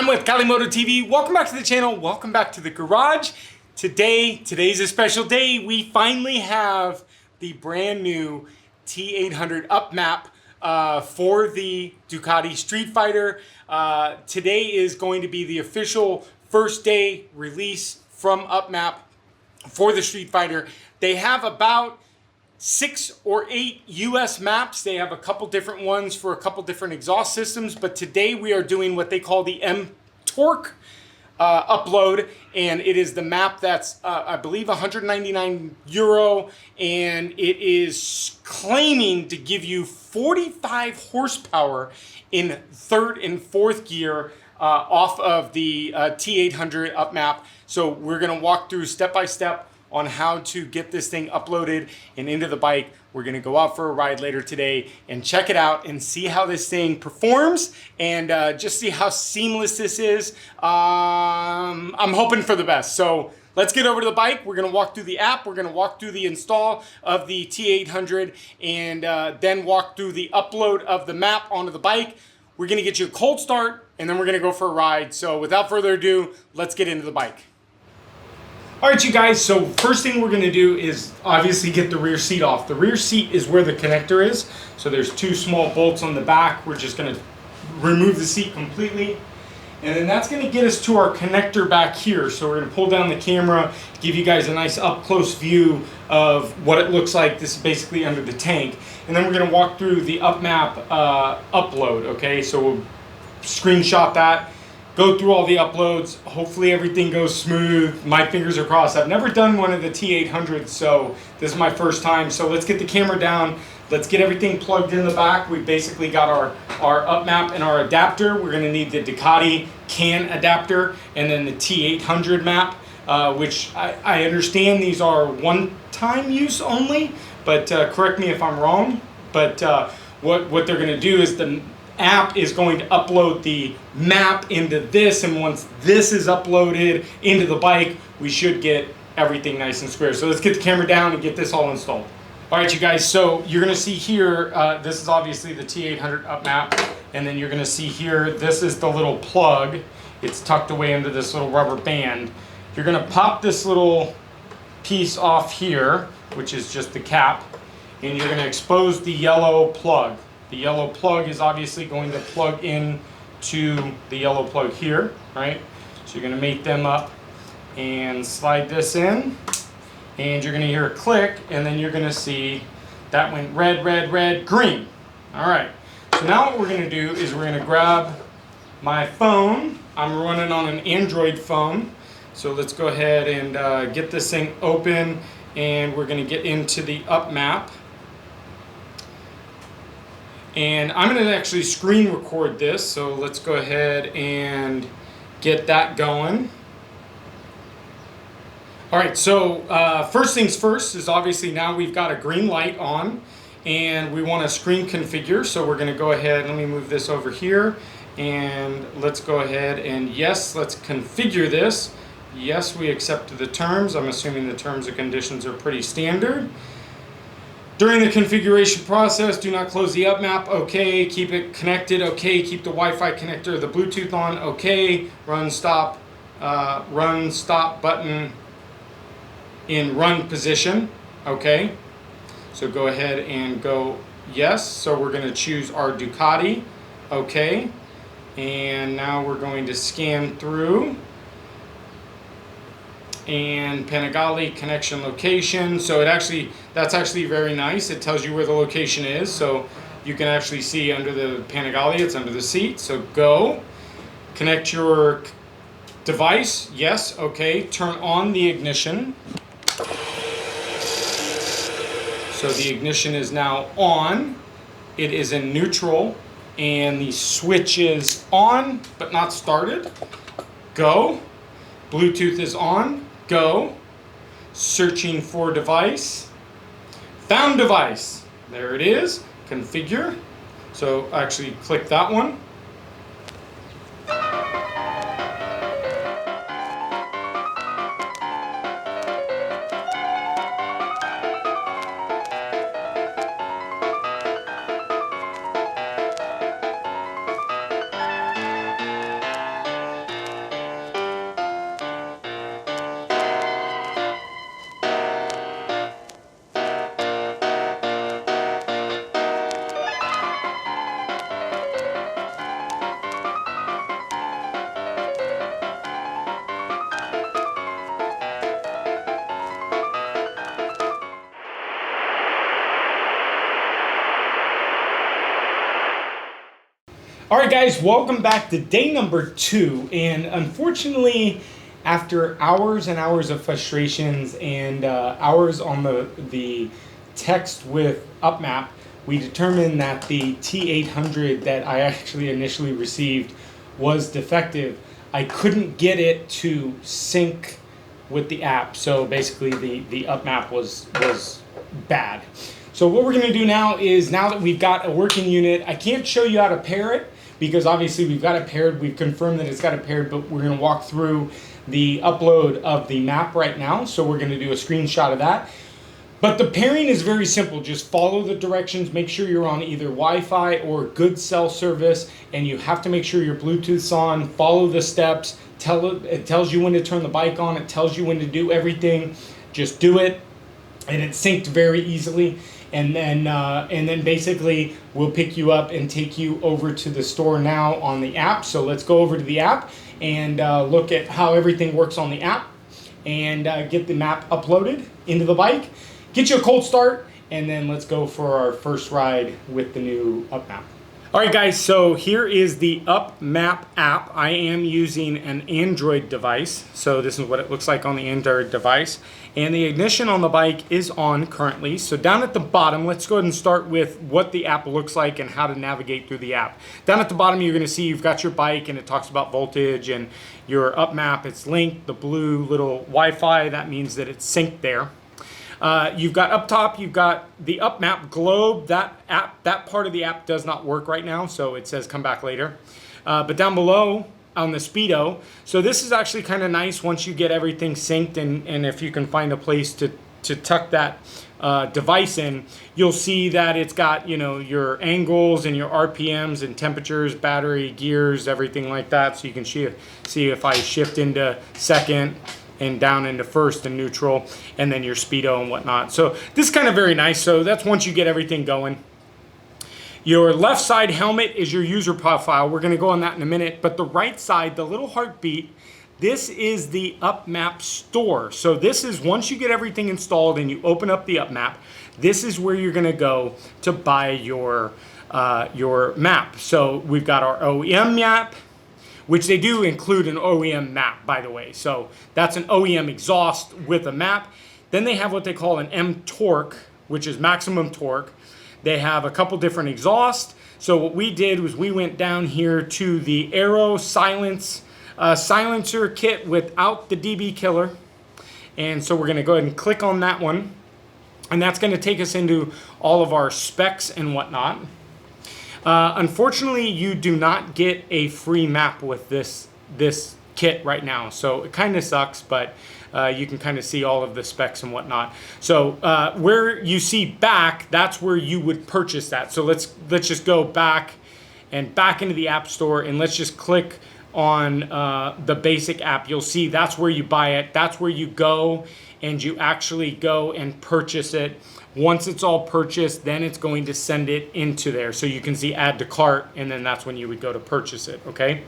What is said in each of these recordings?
I'm with Cali Moto TV. Welcome back to the channel. Welcome back to the garage. Today's a special day. We finally have the brand new T800 UpMap for the Ducati Streetfighter. Today is going to be the official first day release from UpMap for the Streetfighter. They have about 6 or 8 US maps. They have a couple different ones for a couple different exhaust systems, but today we are doing what they call the MTorque upload, and it is the map that's I believe €199, and it is claiming to give you 45 horsepower in third and fourth gear off of the T800 UpMap. So we're going to walk through step by step on how to get this thing uploaded and into the bike. We're going to go out for a ride later today and check it out and see how this thing performs and just see how seamless this is. I'm hoping for the best. So let's get over to the bike. We're going to walk through the app. We're going to walk through the install of the T800 and then walk through the upload of the map onto the bike. We're going to get you a cold start and then we're going to go for a ride. So without further ado, let's get into the bike. All right, you guys, so first thing we're going to do is obviously get the rear seat off. The rear seat is where the connector is. So there's 2 small bolts on the back. We're just going to remove the seat completely. And then that's going to get us to our connector back here. So we're going to pull down the camera, give you guys a nice up-close view of what it looks like. This is basically under the tank. And then we're going to walk through the UpMap upload, okay? So we'll screenshot that. Go through all the uploads. Hopefully everything goes smooth. My fingers are crossed. I've never done one of the T800s, so this is my first time. So let's get the camera down. Let's get everything plugged in the back. We basically got our UpMap and our adapter. We're gonna need the Ducati CAN adapter and then the T800 map, which I understand these are one-time use only, but correct me if I'm wrong. But what they're gonna do is the app is going to upload the map into this, and once this is uploaded into the bike, we should get everything nice and square. So let's get the camera down and get this all installed. All right, you guys, so you're going to see here, this is obviously the T800 UpMap, and then you're going to see here, this is the little plug. It's tucked away into this little rubber band. You're going to pop this little piece off here, which is just the cap, and you're going to expose the yellow plug. The yellow plug is obviously going to plug in to the yellow plug here, right? So you're going to mate them up and slide this in, and you're going to hear a click, and then you're going to see that went red, red, red, green. All right. So now what we're going to do is we're going to grab my phone. I'm running on an Android phone, so let's go ahead and get this thing open, and we're going to get into the UpMap. And I'm going to actually screen record this, so let's go ahead and get that going. All right, so first things first is obviously now we've got a green light on and we want to screen configure. So we're going to go ahead, let me move this over here, and let's go ahead and yes, let's configure this. Yes, we accept the terms. I'm assuming the terms and conditions are pretty standard. During the configuration process, do not close the UpMap, okay. Keep it connected, okay. Keep the Wi-Fi connector, the Bluetooth on, okay. Run stop button in run position, okay. So go ahead and go yes. So we're gonna choose our Ducati, okay. And now we're going to scan through. And Panigale connection location. So that's actually very nice. It tells you where the location is. So you can actually see under the Panigale, it's under the seat. So go. Connect your device. Yes, okay. Turn on the ignition. So the ignition is now on. It is in neutral. And the switch is on, but not started. Go. Bluetooth is on. Go. Searching for device. Found device. There it is. Configure. So actually click that one. All right, guys, welcome back to day number 2. And unfortunately, after hours and hours of frustrations and hours on the text with UpMap, we determined that the T800 that I actually initially received was defective. I couldn't get it to sync with the app, so basically the UpMap was bad. So what we're going to do now is, now that we've got a working unit, I can't show you how to pair it because obviously we've got it paired, we've confirmed that it's got it paired, but we're going to walk through the upload of the map right now. So we're going to do a screenshot of that. But the pairing is very simple. Just follow the directions, make sure you're on either Wi-Fi or good cell service, and you have to make sure your Bluetooth's on, follow the steps, it tells you when to turn the bike on, it tells you when to do everything. Just do it, and it's synced very easily. And then basically we'll pick you up and take you over to the store now on the app. So let's go over to the app and look at how everything works on the app and get the map uploaded into the bike. Get you a cold start, and then let's go for our first ride with the new UpMap. All right, guys, so here is the UpMap app. I am using an Android device, so this is what it looks like on the Android device. And the ignition on the bike is on currently. So down at the bottom, let's go ahead and start with what the app looks like and how to navigate through the app. Down at the bottom, you're gonna see you've got your bike, and it talks about voltage and your UpMap. It's linked, the blue little Wi-Fi, that means that it's synced there. You've got up top, you've got the UpMap globe. That part of the app does not work right now, so it says come back later. But down below on the speedo, so this is actually kind of nice once you get everything synced, and if you can find a place to tuck that device in, you'll see that it's got, you know, your angles and your RPMs and temperatures, battery, gears, everything like that. So you can see if I shift into second and down into first and neutral, and then your speedo and whatnot. So this is kind of very nice. So that's once you get everything going. Your left side helmet is your user profile. We're gonna go on that in a minute. But the right side, the little heartbeat, this is the UpMap store. So this is, once you get everything installed and you open up the UpMap, this is where you're gonna go to buy your map. So we've got our OEM map, which they do include an OEM map, by the way. So that's an OEM exhaust with a map. Then they have what they call an MTorque, which is maximum torque. They have a couple different exhausts. So what we did was we went down here to the Arrow silencer kit without the DB killer. And so we're gonna go ahead and click on that one. And that's gonna take us into all of our specs and whatnot. Unfortunately, you do not get a free map with this kit right now, so it kind of sucks, but you can kind of see all of the specs and whatnot. So where you see back, that's where you would purchase that. So let's just go back into the App Store, and let's just click on the basic app. You'll see that's where you buy it. That's where you go and you actually go and purchase it. Once it's all purchased, then it's going to send it into there. So you can see add to cart, and then that's when you would go to purchase it, okay?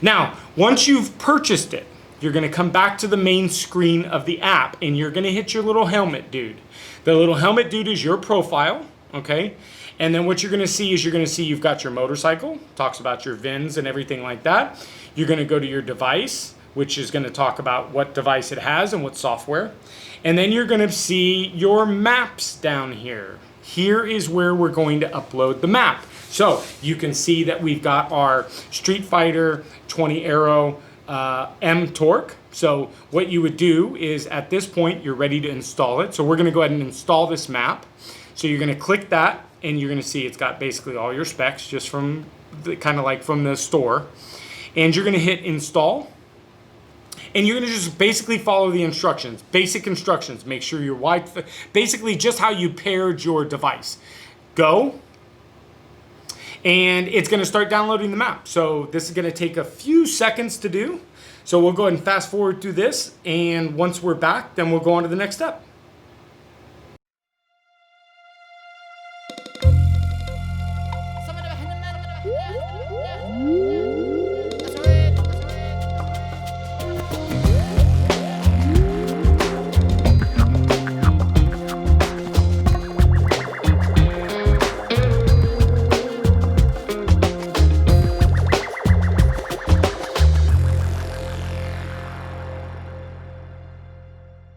Now, once you've purchased it, you're gonna come back to the main screen of the app, and you're gonna hit your little helmet dude. The little helmet dude is your profile, okay? And then what you're gonna see is you've got your motorcycle, talks about your VINs and everything like that. You're gonna go to your device, which is gonna talk about what device it has and what software. And then you're gonna see your maps down here. Here is where we're going to upload the map. So you can see that we've got our Streetfighter 20 Arrow MTorque. So what you would do is at this point, you're ready to install it. So we're gonna go ahead and install this map. So you're gonna click that, and you're gonna see it's got basically all your specs just from kind of like from the store. And you're gonna hit install. And you're gonna just basically follow the instructions, basic instructions. Make sure your Wi-Fi, basically just how you paired your device. Go, and it's gonna start downloading the map. So this is gonna take a few seconds to do. So we'll go ahead and fast forward through this, and once we're back, then we'll go on to the next step.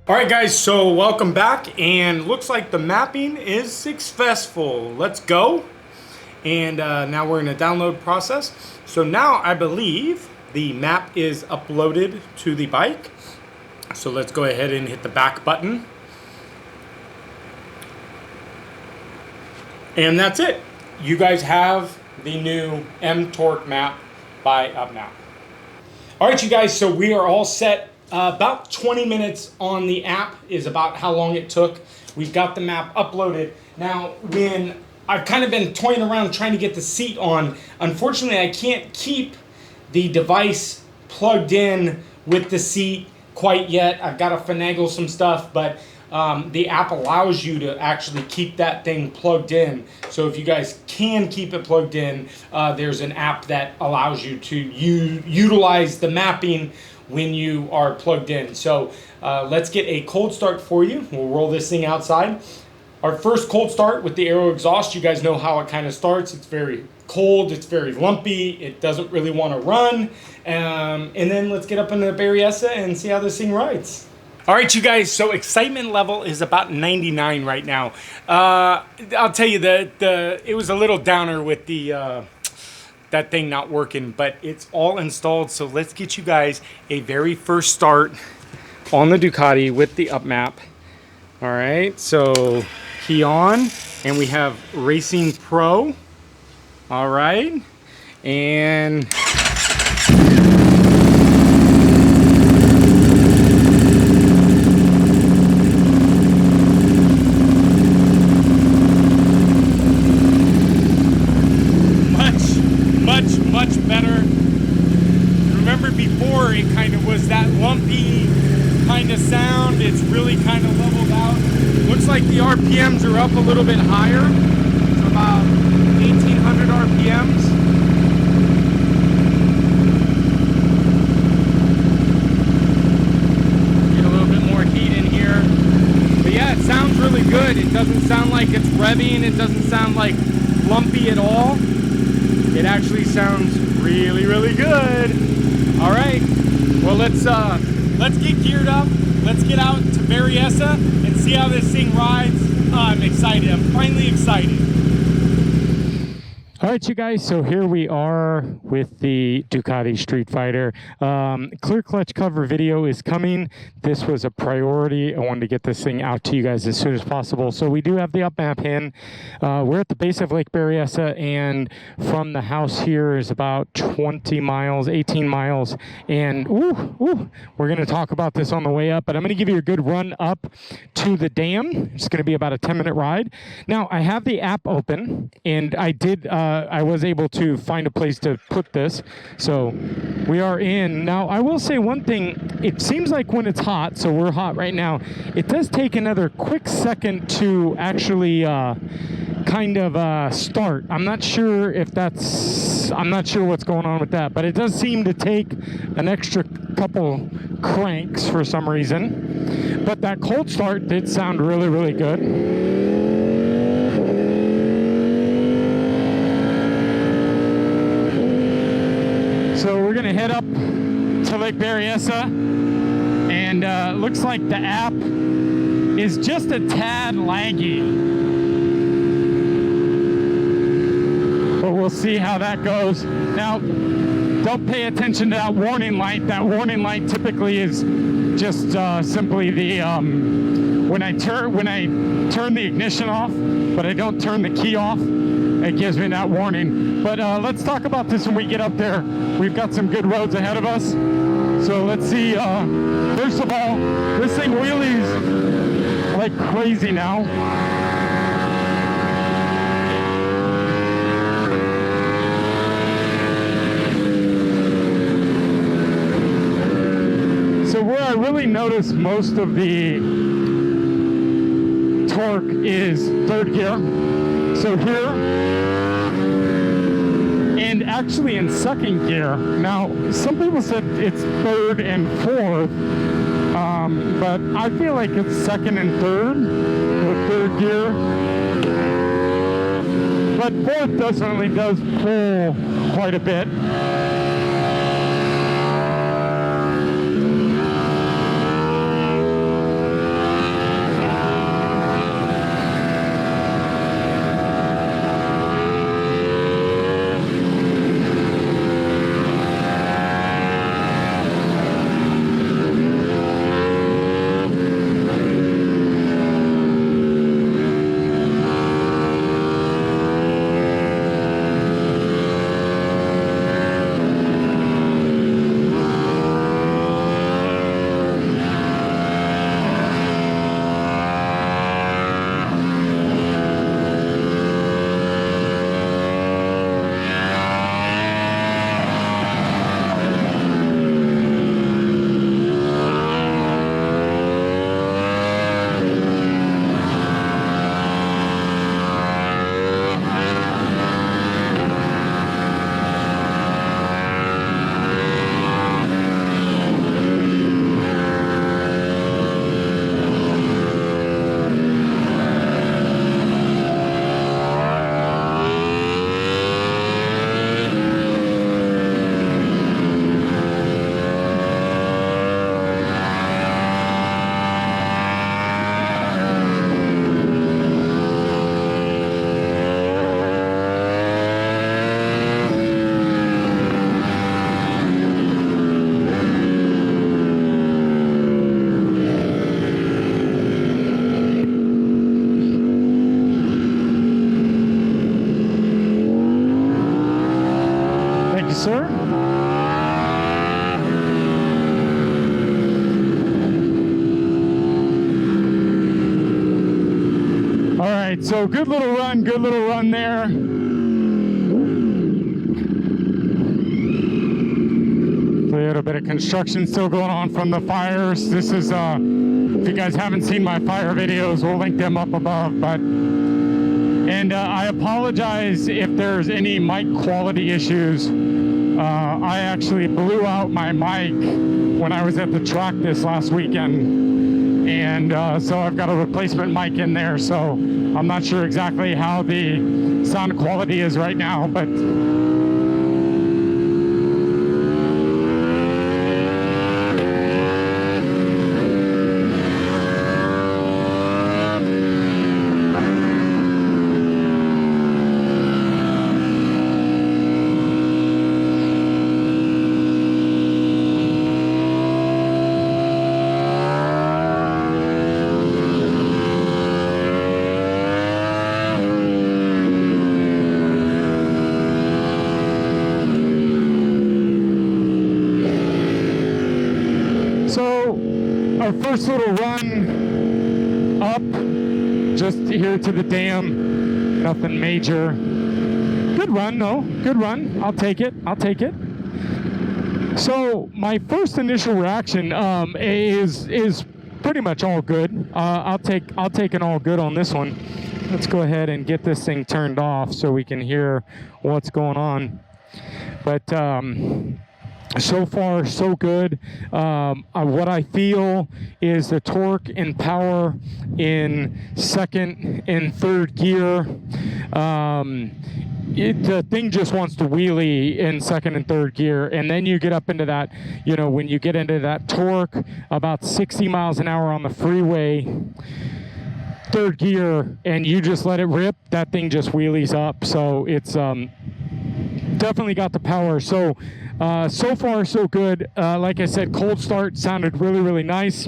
All right, guys, so welcome back, and looks like the mapping is successful. Let's go. And now we're in a download process. So now I believe the map is uploaded to the bike. So let's go ahead and hit the back button. And that's it. You guys have the new MTorque map by UpMap. All right, you guys, so we are all set. About 20 minutes on the app is about how long it took. We've got the map uploaded. Now, when I've kind of been toying around trying to get the seat on, unfortunately, I can't keep the device plugged in with the seat quite yet. I've got to finagle some stuff, but the app allows you to actually keep that thing plugged in. So if you guys can keep it plugged in, there's an app that allows you to utilize the mapping when you are plugged in. So let's get a cold start for you. We'll roll this thing outside. Our first cold start with the Arrow exhaust, you guys know how it kind of starts. It's very cold, it's very lumpy, it doesn't really want to run. And then let's get up into the Berryessa and see how this thing rides. All right, you guys, so excitement level is about 99 right now. I'll tell you that it was a little downer with the that thing not working, but it's all installed. So let's get you guys a very first start on the Ducati with the UpMap. All right, so key on, and we have Racing Pro. All right, and much better. Remember before it kind of was that lumpy kind of sound. It's really kind of leveled out. Looks like the RPMs are up a little bit higher. It's about 1800 RPMs. Get a little bit more heat in here. But yeah, it sounds really good. It doesn't sound like it's revving. It doesn't sound like lumpy at all. It actually sounds really, really good. All right, well, let's get geared up. Let's get out to Berryessa and see how this thing rides. I'm excited. I'm finally excited. All right, you guys, so here we are with the Ducati Streetfighter. Clear clutch cover video is coming. This was a priority. I wanted to get this thing out to you guys as soon as possible. So we do have the UpMap in. We're at the base of Lake Berryessa, and from the house here is about 20 miles, 18 miles. And we're going to talk about this on the way up, but I'm going to give you a good run up to the dam. It's going to be about a 10-minute ride. Now, I have the app open, and I was able to find a place to put this. So we are in. Now, I will say one thing. It seems like when it's hot, so we're hot right now, it does take another quick second to actually start. I'm not sure what's going on with that, but it does seem to take an extra couple cranks for some reason. But that cold start did sound really, really good. So we're gonna head up to Lake Berryessa, and looks like the app is just a tad laggy. But we'll see how that goes. Now, don't pay attention to that warning light. That warning light typically is just simply the when I turn the ignition off, but I don't turn the key off, it gives me that warning. But let's talk about this when we get up there. We've got some good roads ahead of us. So let's see. First of all, this thing wheelies like crazy now. So where I really notice most of the torque is third gear. So here, and actually in second gear. Now, some people said it's third and fourth, but I feel like it's second and third with third gear. But fourth definitely does pull quite a bit. right, so good little run there. A little bit of construction still going on from the fires. This is, if you guys haven't seen my fire videos, we'll link them up above. But I apologize if there's any mic quality issues. I actually blew out my mic when I was at the track this last weekend. And so I've got a replacement mic in there. So I'm not sure exactly how the sound quality is right now, but our first little run up, just here to the dam, nothing major. Good run, though, good run. I'll take it, I'll take it. So my first initial reaction is pretty much all good. I'll take an all good on this one. Let's go ahead and get this thing turned off so we can hear what's going on. But so far, so good. What I feel is the torque and power in second and third gear. The thing just wants to wheelie in second and third gear, and then you get up into that, you know, when you get into that torque, about 60 miles an hour on the freeway, third gear, and you just let it rip, that thing just wheelies up. So it's definitely got the power. So so far so good. Like I said, cold start sounded really, really nice.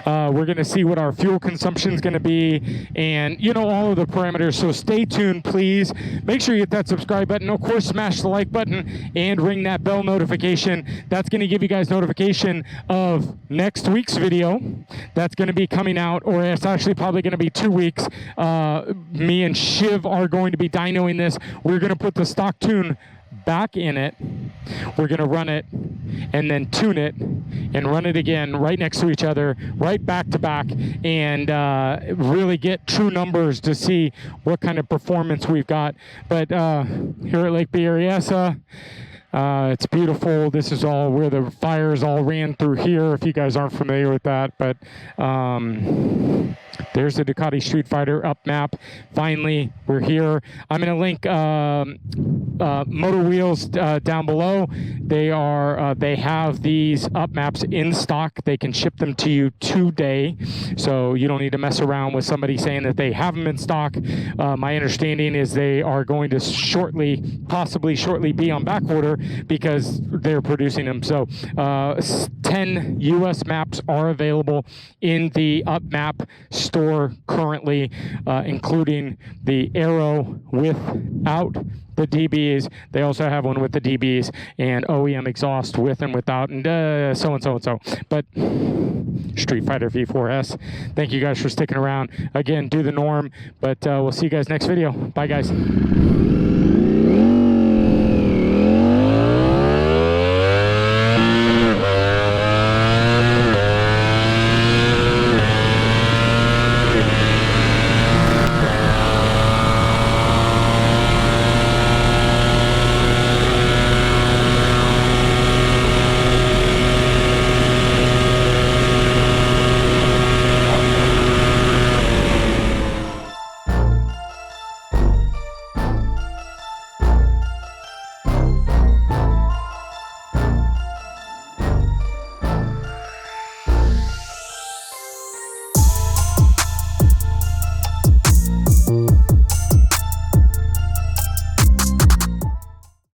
We're going to see what our fuel consumption is going to be, and you know, all of the parameters. So stay tuned, please. Make sure you hit that subscribe button. Of course, smash the like button and ring that bell notification. That's going to give you guys notification of next week's video. That's going to be coming out, or it's actually probably going to be 2 weeks. Me and Shiv are going to be dynoing this. We're going to put the stock tune back in it. We're going to run it and then tune it and run it again right next to each other, right back to back, and really get true numbers to see what kind of performance we've got. But here at Lake Berryessa, it's beautiful. This is all where the fires all ran through here, if you guys aren't familiar with that. But there's the Ducati Streetfighter UpMap. Finally, we're here. I'm going to link Motor Wheels down below. They have these UpMaps in stock. They can ship them to you today, so you don't need to mess around with somebody saying that they have them in stock. My understanding is they are going to possibly shortly be on back order because they're producing them. So 10 US maps are available in the UpMap store currently, including the Arrow without the DBs. They also have one with the DBs and OEM exhaust with and without, and so and so and so. But Streetfighter V4 S. Thank you guys for sticking around. Again, do the norm, but we'll see you guys next video. Bye, guys.